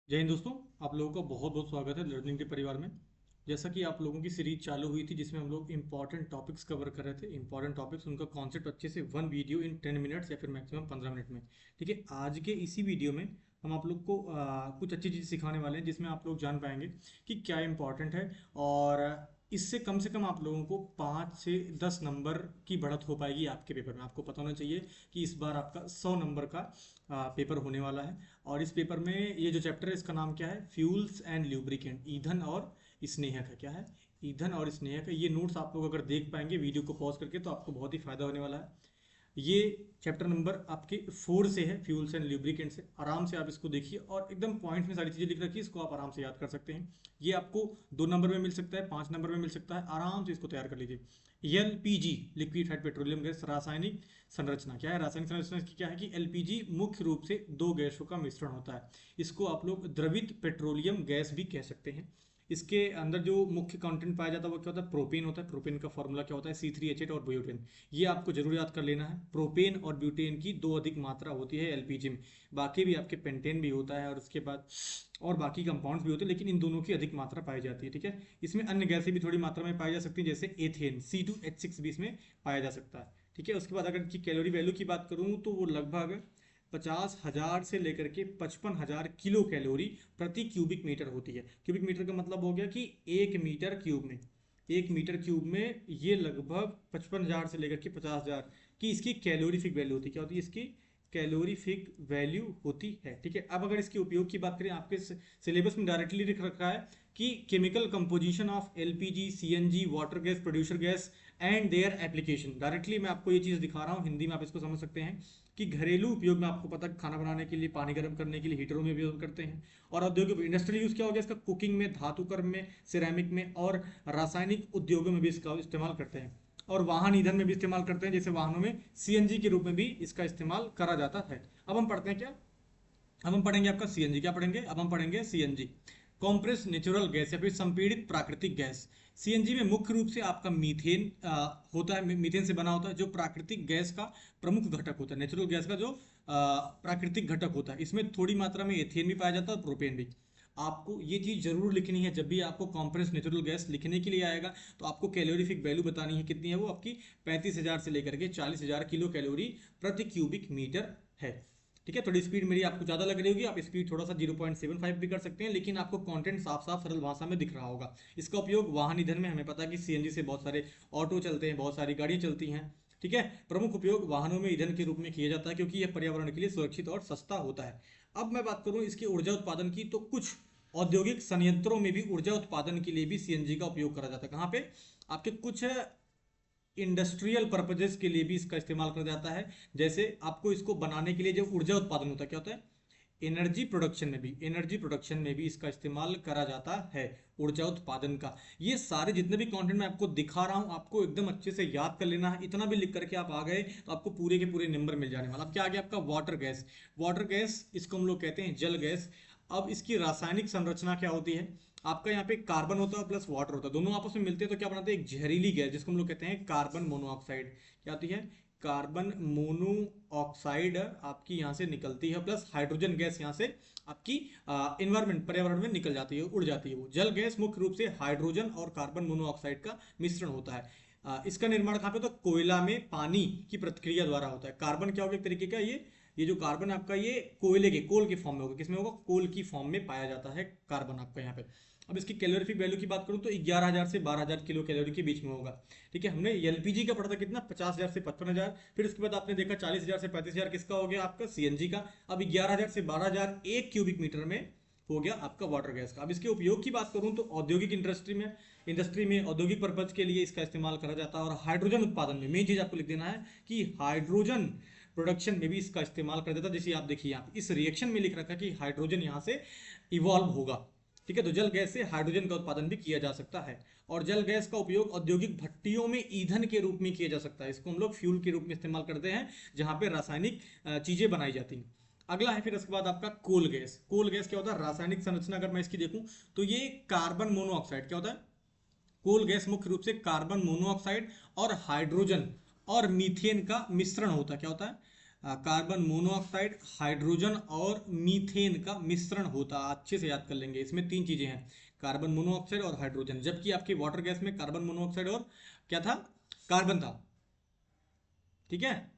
जय हिंद दोस्तों। आप लोगों का बहुत बहुत स्वागत है लर्निंग के परिवार में। जैसा कि आप लोगों की सीरीज चालू हुई थी जिसमें हम लोग इंपॉर्टेंट टॉपिक्स कवर कर रहे थे, इंपॉर्टेंट टॉपिक्स उनका कॉन्सेप्ट अच्छे से वन वीडियो इन 10 मिनट्स या फिर मैक्सिमम 15 मिनट में। ठीक है, आज के इसी वीडियो में हम आप लोग को कुछ अच्छी चीज़ सिखाने वाले हैं जिसमें आप लोग जान पाएंगे कि क्या इंपॉर्टेंट है। और इससे कम आप लोगों को 5 से 10 नंबर की बढ़त हो पाएगी आपके पेपर में। आपको पता होना चाहिए कि इस बार आपका 100 नंबर का पेपर होने वाला है। और इस पेपर में ये जो चैप्टर है इसका नाम क्या है? फ्यूल्स एंड ल्यूब्रिकेंट, ईंधन और स्नेहक है। क्या है? ईंधन और स्नेहक है। ये नोट्स आप लोग अगर देख पाएंगे वीडियो को पॉज करके तो आपको बहुत ही फायदा होने वाला है। ये चैप्टर नंबर आपके 4 से है, फ्यूल्स एंड ल्यूब्रिकेंट से। आराम से आप इसको देखिए और एकदम पॉइंट्स में सारी चीज़ें लिख रखी है, इसको आप आराम से याद कर सकते हैं। ये आपको 2 नंबर में मिल सकता है, 5 नंबर में मिल सकता है। आराम से इसको तैयार कर लीजिए। एलपीजी, लिक्विफाइड पेट्रोलियम गैस, रासायनिक संरचना। क्या है रासायनिक संरचना इसकी? क्या है कि एलपीजी मुख्य रूप से दो गैसों का मिश्रण होता है। इसको आप लोग द्रवित पेट्रोलियम गैस भी कह सकते हैं। इसके अंदर जो मुख्य कंटेंट पाया जाता है वो क्या होता है? प्रोपेन होता है। प्रोपेन का फॉर्मूला क्या होता है? C3H8 और ब्यूटेन। ये आपको जरूर याद कर लेना है। प्रोपेन और ब्यूटेन की दो अधिक मात्रा होती है एलपीजी में। बाकी भी आपके पेंटेन भी होता है और उसके बाद और बाकी कंपाउंड्स भी होते हैं, लेकिन इन दोनों की अधिक मात्रा पाई जाती है। ठीक है, इसमें अन्य गैसें भी थोड़ी मात्रा में पाई जा सकती हैं, जैसे एथेन, C2H6 भी इसमें पाया जा सकता है। ठीक है, उसके बाद अगर की कैलोरी वैल्यू की बात करूँ तो वो लगभग 50,000 से लेकर के 55,000 किलो कैलोरी प्रति क्यूबिक मीटर होती है। क्यूबिक मीटर का मतलब हो गया कि 1 मीटर क्यूब में ये लगभग 55,000 से लेकर के 50,000 की इसकी कैलोरीफिक वैल्यू होती है। क्या होती है इसकी? कैलोरीफिक वैल्यू होती है। ठीक है, अब अगर इसके उपयोग की बात करें, आपके सिलेबस में डायरेक्टली लिख रखा है कि chemical composition of LPG, CNG, water gas, producer gas and their application. Directly मैं आपको ये चीज़ दिखा रहा हूँ, हिंदी में आप इसको समझ सकते हैं कि घरेलू उपयोग में आपको पता है खाना बनाने के लिए, पानी गर्म करने के लिए हीटरों में भी यूज करते हैं। और औद्योगिक इंडस्ट्रियल यूज क्या हो गया इसका? कुकिंग में, धातु कर्म में, सिरेमिक में और रासायनिक उद्योगों में भी इसका इस्तेमाल करते हैं। और वाहन ईंधन में भी इस्तेमाल करते हैं, जैसे वाहनों में सीएनजी के रूप में भी इसका इस्तेमाल करा जाता है। अब हम पढ़ते हैं क्या? अब हम पढ़ेंगे आपका सीएनजी। क्या पढ़ेंगे? अब हम पढ़ेंगे सीएनजी, कॉम्प्रेस नेचुरल गैस या फिर संपीड़ित प्राकृतिक गैस। सीएनजी में मुख्य रूप से आपका मीथेन होता है, मीथेन से बना होता है, जो प्राकृतिक गैस का प्रमुख घटक होता है। नेचुरल गैस का जो प्राकृतिक घटक होता है, इसमें थोड़ी मात्रा में एथेन भी पाया जाता है और प्रोपेन भी। आपको ये चीज़ जरूर लिखनी है, जब भी आपको कॉम्प्रेस नेचुरल गैस लिखने के लिए आएगा तो आपको कैलोरीफिक वैल्यू बतानी है। कितनी है वो आपकी? 35,000 से लेकर के 40,000 किलो कैलोरी प्रति क्यूबिक मीटर है। ठीक है, थोड़ी स्पीड मेरी आपको ज़्यादा लग रही होगी, आप स्पीड थोड़ा सा 0.75 भी कर सकते हैं, लेकिन आपको कंटेंट साफ साफ सरल भाषा में दिख रहा होगा। इसका उपयोग वाहन ईंधन में, हमें पता है कि सीएनजी से बहुत सारे ऑटो चलते हैं, बहुत सारी गाड़ियाँ चलती हैं। ठीक है, प्रमुख उपयोग वाहनों में ईंधन के रूप में किया जाता है क्योंकि यह पर्यावरण के लिए सुरक्षित और सस्ता होता है। अब मैं बात करूं इसके ऊर्जा उत्पादन की, तो कुछ औद्योगिक संयंत्रों में भी ऊर्जा उत्पादन के लिए भी सीएनजी का उपयोग करा जाता है। कहाँ पे? आपके कुछ इंडस्ट्रियल पर्पजेस के लिए भी इसका इस्तेमाल करा जाता है। जैसे आपको इसको बनाने के लिए जो ऊर्जा उत्पादन होता है, क्या होता है? एनर्जी प्रोडक्शन में भी इसका इस्तेमाल करा जाता है, ऊर्जा उत्पादन का। ये सारे जितने भी कंटेंट मैं आपको दिखा रहा हूं, आपको एकदम अच्छे से याद कर लेना है। इतना भी लिख करके आप आ गए तो आपको पूरे के पूरे नंबर मिल जाने वाला। अब क्या आ गया आपका? Water gas. वाटर गैस, इसको हम लोग कहते हैं जल गैस। अब इसकी रासायनिक संरचना क्या होती है? आपका यहाँ पे कार्बन होता है प्लस वाटर होता है, दोनों आपस में मिलते हैं तो क्या बनाते हैं? एक जहरीली गैस, जिसको हम लोग कहते हैं कार्बन मोनोऑक्साइड। क्या होती है? कार्बन मोनोऑक्साइड आपकी यहाँ से निकलती है, प्लस हाइड्रोजन गैस यहाँ से आपकी इन्वायरमेंट, पर्यावरण में निकल जाती है, उड़ जाती है। वो जल गैस मुख्य रूप से हाइड्रोजन और कार्बन मोनोऑक्साइड का मिश्रण होता है। इसका निर्माण कहाँ पे होता है? कोयला में पानी की प्रतिक्रिया द्वारा होता है। कार्बन क्या होगा एक तरीके का? ये जो कार्बन है आपका, ये कोयले के, कोल के फॉर्म में होगा। किसमें होगा? कोल की फॉर्म में पाया जाता है कार्बन आपका यहाँ पे। अब इसकी कैलोरीफिक वैल्यू की बात करूँ तो 11,000 से 12,000 किलो कैलोरी के बीच में होगा। ठीक है, हमने एलपीजी का पढ़ा था कितना? 50,000 से 55,000। फिर उसके बाद आपने देखा 40,000 से 35,000 किसका हो गया? आपका सीएनजी का। अब 11,000 से 12,000 एक क्यूबिक मीटर में हो गया आपका वाटर गैस का। अब इसके उपयोग की बात करूं तो औद्योगिक इंडस्ट्री में औद्योगिक पर्पज के लिए इसका इस्तेमाल करा जाता है। और हाइड्रोजन उत्पादन में मेन चीज आपको लिख देना है कि हाइड्रोजन प्रोडक्शन में भी इसका इस्तेमाल कर देता है। जैसे आप देखिए यहाँ इस रिएक्शन में लिख रखा है कि हाइड्रोजन यहाँ से इवॉल्व होगा। ठीक है, तो जल गैस से हाइड्रोजन का उत्पादन भी किया जा सकता है। और जल गैस का उपयोग औद्योगिक भट्टियों में ईंधन के रूप में किया जा सकता है। इसको हम लोग फ्यूल के रूप में इस्तेमाल करते हैं, जहां पे रासायनिक चीजें बनाई जाती हैं। अगला है फिर उसके बाद आपका कोल गैस। कोल गैस क्या होता है? रासायनिक संरचना अगर मैं इसकी देखूं तो ये कार्बन मोनोऑक्साइड, क्या होता है? कोल गैस मुख्य रूप से कार्बन मोनोऑक्साइड और हाइड्रोजन और मीथेन का मिश्रण होता है। क्या होता है? कार्बन मोनोऑक्साइड, हाइड्रोजन और मीथेन का मिश्रण होता है। अच्छे से याद कर लेंगे, इसमें तीन चीजें हैं, कार्बन मोनोऑक्साइड और हाइड्रोजन, जबकि आपकी वाटर गैस में कार्बन मोनोऑक्साइड और क्या था, कार्बन था। ठीक है,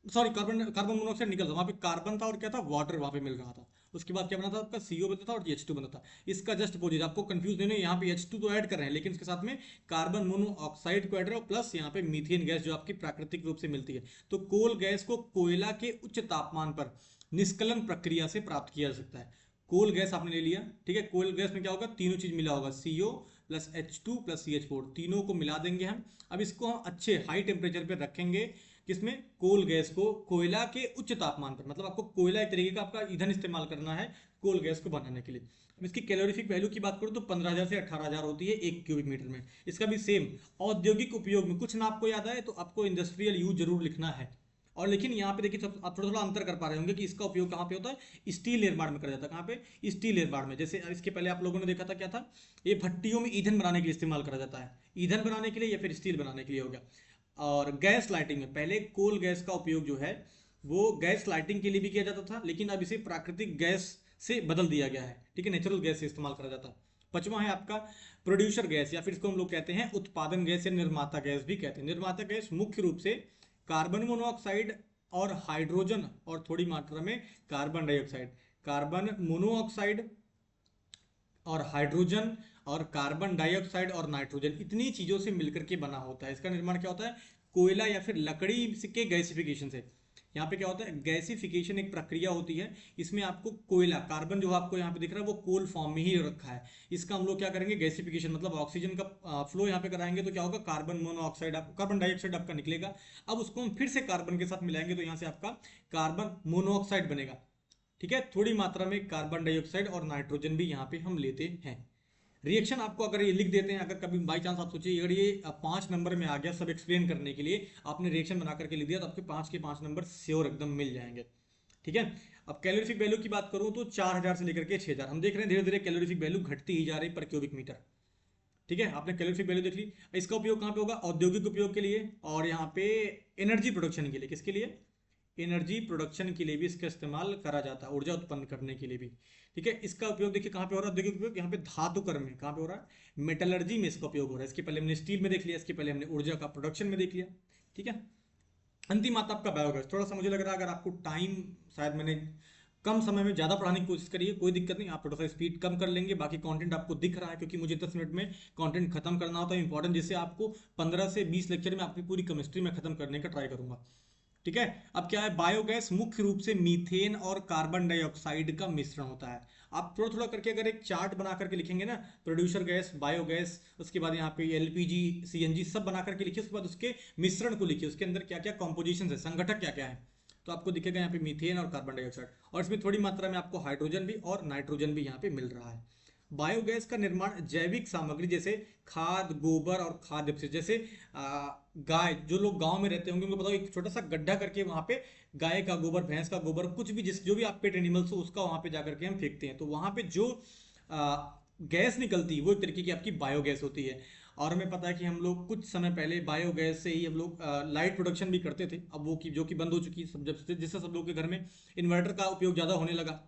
सॉरी, कार्बन कार्बन मोनोऑक्साइड निकल था, वहां पे कार्बन था और क्या था, वाटर वहां पे मिल रहा था। उसके बाद क्या बना था आपका, CO बनता था और H2 बनता था। इसका जस्ट अपोजिट, आपको कंफ्यूज नहीं है, यहाँ पे H2 तो ऐड कर रहे हैं लेकिन उसके साथ में कार्बन मोनोऑक्साइड को ऐड रहे हो, प्लस यहाँ पे मीथेन गैस जो आपकी प्राकृतिक रूप से मिलती है। तो कोल गैस को कोयला के उच्च तापमान पर निष्कलन प्रक्रिया से प्राप्त किया जा सकता है। कोल गैस आपने ले लिया, ठीक है, कोल गैस में क्या होगा, तीनों चीज मिला होगा, CO plus H2 plus CH4, तीनों को मिला देंगे हम। अब इसको हम अच्छे हाई टेम्परेचर पे रखेंगे, किसमें, कोल गैस को कोयला के उच्च तापमान पर, मतलब आपको कोयला एक तरीके का आपका ईंधन इस्तेमाल करना है कोल गैस को बनाने के लिए। अब इसकी कैलोरीफिक वैल्यू की बात करूं तो 15,000 से 18,000 होती है 1 क्यूबिक मीटर में। इसका भी सेम औद्योगिक उपयोग में कुछ ना आपको याद आए तो आपको इंडस्ट्रियल यूज जरूर लिखना है। और लेकिन यहाँ पे देखिए आप थोड़ा थोड़ा अंतर कर पा रहे होंगे कि इसका उपयोग कहाँ पे होता है, स्टील निर्माण में करा जाता है। कहाँ पे, स्टील निर्माण में। जैसे इसके पहले आप लोगों ने देखा था क्या था, ये भट्टियों में ईंधन बनाने के लिए इस्तेमाल करा जाता है, ईंधन बनाने के लिए या फिर स्टील बनाने के लिए हो गया। और गैस लाइटिंग में पहले कोल गैस का उपयोग जो है वो गैस लाइटिंग के लिए भी किया जाता था, लेकिन अब इसे प्राकृतिक गैस से बदल दिया गया है, ठीक है, नेचुरल गैस से इस्तेमाल करा जाता है। पांचवा है आपका प्रोड्यूसर गैस, या फिर इसको हम लोग कहते हैं उत्पादन गैस या निर्माता गैस भी कहते हैं। निर्माता गैस मुख्य रूप से कार्बन मोनोऑक्साइड और हाइड्रोजन और थोड़ी मात्रा में कार्बन डाइऑक्साइड, कार्बन मोनोऑक्साइड और हाइड्रोजन और कार्बन डाइऑक्साइड और नाइट्रोजन, इतनी चीजों से मिलकर के बना होता है। इसका निर्माण क्या होता है, कोयला या फिर लकड़ी के गैसिफिकेशन से। यहाँ पे क्या होता है, गैसिफिकेशन एक प्रक्रिया होती है, इसमें आपको कोयला, कार्बन जो आपको यहाँ पे दिख रहा है वो कोल फॉर्म में ही रखा है, इसका हम लोग क्या करेंगे, गैसिफिकेशन, मतलब ऑक्सीजन का फ्लो यहाँ पे कराएंगे तो क्या होगा, कार्बन मोनोऑक्साइड, कार्बन डाइऑक्साइड आपका निकलेगा। अब उसको हम फिर से कार्बन के साथ मिलाएंगे तो यहाँ से आपका कार्बन मोनोऑक्साइड बनेगा। ठीक है, थोड़ी मात्रा में कार्बन डाइऑक्साइड और नाइट्रोजन भी यहाँ पे हम लेते हैं। रिएक्शन आपको अगर ये लिख देते हैं, अगर कभी बाई चांस आप सोचिए अगर ये 5 नंबर में आ गया सब एक्सप्लेन करने के लिए, आपने रिएक्शन बना करके लिख दिया तो आपके 5 के 5 नंबर श्योर एकदम मिल जाएंगे। ठीक है, अब कैलोरीफिक वैल्यू की बात करूं तो 4,000 से लेकर के 6,000, हम देख रहे हैं धीरे धीरे कैलोरीफिक वैल्यू घटती ही जा रही पर क्यूबिक मीटर। ठीक है, आपने कैलोरीफिक वैल्यू देख ली। इसका उपयोग कहाँ पे होगा, औद्योगिक उपयोग के लिए, और यहाँ पे एनर्जी प्रोडक्शन के लिए, किसके लिए, एनर्जी प्रोडक्शन के लिए भी इसका इस्तेमाल करा जाता है, ऊर्जा उत्पन्न करने के लिए भी। ठीक है, इसका उपयोग देखिए कहाँ पे हो रहा है, औद्योगिक उपयोग यहाँ पे धातु कर्म में, कहाँ पे हो रहा है, मेटलर्जी में इसका उपयोग हो रहा है। इसके पहले हमने स्टील में देख लिया, इसके पहले हमने ऊर्जा का प्रोडक्शन में देख लिया। ठीक है, अंतिम आता आपका बायोगैस। थोड़ा सा मुझे लग रहा है अगर आपको टाइम, शायद मैंने कम समय में ज्यादा पढ़ाने की कोशिश करिए, कोई दिक्कत नहीं, आप थोड़ा सा स्पीड कम कर लेंगे, बाकी कंटेंट आपको दिख रहा है, क्योंकि मुझे 10 मिनट में कंटेंट खत्म करना होता है इंपॉर्टेंट, जिससे आपको 15 से 20 लेक्चर में आपकी पूरी केमिस्ट्री में खत्म करने का ट्राई करूंगा। ठीक है, अब क्या है, बायोगैस मुख्य रूप से मीथेन और कार्बन डाइऑक्साइड का मिश्रण होता है। आप थोड़ा थोड़ा करके अगर एक चार्ट बना करके लिखेंगे ना, प्रोड्यूसर गैस, बायोगैस, उसके बाद यहाँ पे LPG, CNG सब बना करके लिखिए, उसके बाद उसके मिश्रण को लिखिए, उसके अंदर क्या क्या कॉम्पोजिशन है, संगठक क्या क्या है, तो आपको दिखेगा यहाँ पे मीथेन और कार्बन डाइऑक्साइड, और इसमें थोड़ी मात्रा में आपको हाइड्रोजन भी और नाइट्रोजन भी यहाँ पे मिल रहा है। बायोगैस का निर्माण जैविक सामग्री जैसे खाद, गोबर और खाद्य अपशिष्ट, जैसे गाय, जो लोग गांव में रहते होंगे उनको बताओ, एक छोटा सा गड्ढा करके वहां पे गाय का गोबर, भैंस का गोबर, कुछ भी जिस जो भी आप पेट एनिमल्स हो उसका वहां पे जाकर के हम फेंकते हैं, तो वहां पे जो गैस निकलती है वो एक तरीके की आपकी बायोगैस होती है। और हमें पता है कि हम लोग कुछ समय पहले बायोगैस से ही हम लोग लाइट प्रोडक्शन भी करते थे, अब वो की जो कि बंद हो चुकी है, सब जब से जिससे सब लोग के घर में इन्वर्टर का उपयोग ज़्यादा होने लगा।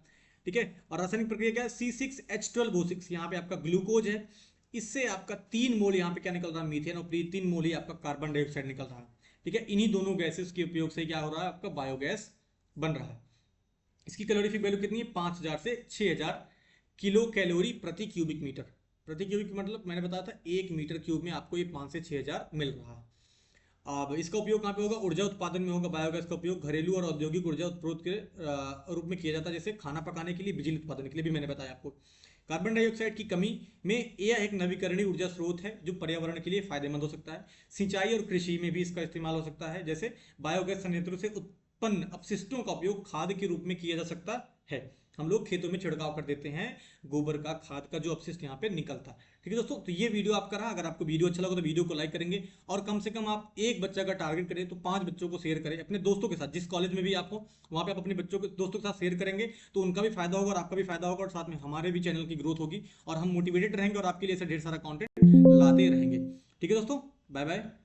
ठीक है, और रासायनिक प्रक्रिया क्या है, C6H12O6, यहाँ पे आपका ग्लूकोज है, इससे आपका 3 मोल यहाँ पे क्या निकल रहा है, मीथेन, और 3 मोल ही आपका कार्बन डाइऑक्साइड निकल रहा है। ठीक है, इन्हीं दोनों गैसेस के उपयोग से क्या हो रहा है, आपका बायोगैस बन रहा है। इसकी कैलोरीफिक वैल्यू कितनी है, 5,000 से 6,000 किलो कैलोरी प्रति क्यूबिक मीटर। प्रति क्यूबिक मतलब मैंने बताया था 1 मीटर क्यूब में आपको ये 5 से 6,000 मिल रहा है। अब इसका उपयोग कहाँ पे होगा, ऊर्जा उत्पादन में होगा। बायोगैस का उपयोग घरेलू और औद्योगिक ऊर्जा उत्पादन के रूप में किया जाता है, जैसे खाना पकाने के लिए, बिजली उत्पादन के लिए भी मैंने बताया आपको। कार्बन डाइऑक्साइड की कमी में यह एक नवीकरणीय ऊर्जा स्रोत है जो पर्यावरण के लिए फायदेमंद हो सकता है। सिंचाई और कृषि में भी इसका इस्तेमाल हो सकता है, जैसे बायोगैस संयंत्रों से उत्पन्न अपशिष्टों का उपयोग खाद के रूप में किया जा सकता है। हम लोग खेतों में छिड़काव कर देते हैं गोबर का, खाद का जो अपशिष्ट यहाँ पे निकलता है। ठीक है दोस्तों, तो ये वीडियो आपका रहा। अगर आपको वीडियो अच्छा लगा तो वीडियो को लाइक करेंगे, और कम से कम आप एक बच्चा का टारगेट करें तो 5 बच्चों को शेयर करें अपने दोस्तों के साथ, जिस कॉलेज में भी आप हो वहाँ पे आप अपने बच्चों के दोस्तों के साथ शेयर करेंगे तो उनका भी फायदा होगा और आपका भी फायदा होगा, और साथ में हमारे भी चैनल की ग्रोथ होगी और हम मोटिवेटेड रहेंगे और आपके लिए ऐसा ढेर सारा कॉन्टेंट लाते रहेंगे। ठीक है दोस्तों, बाय बाय।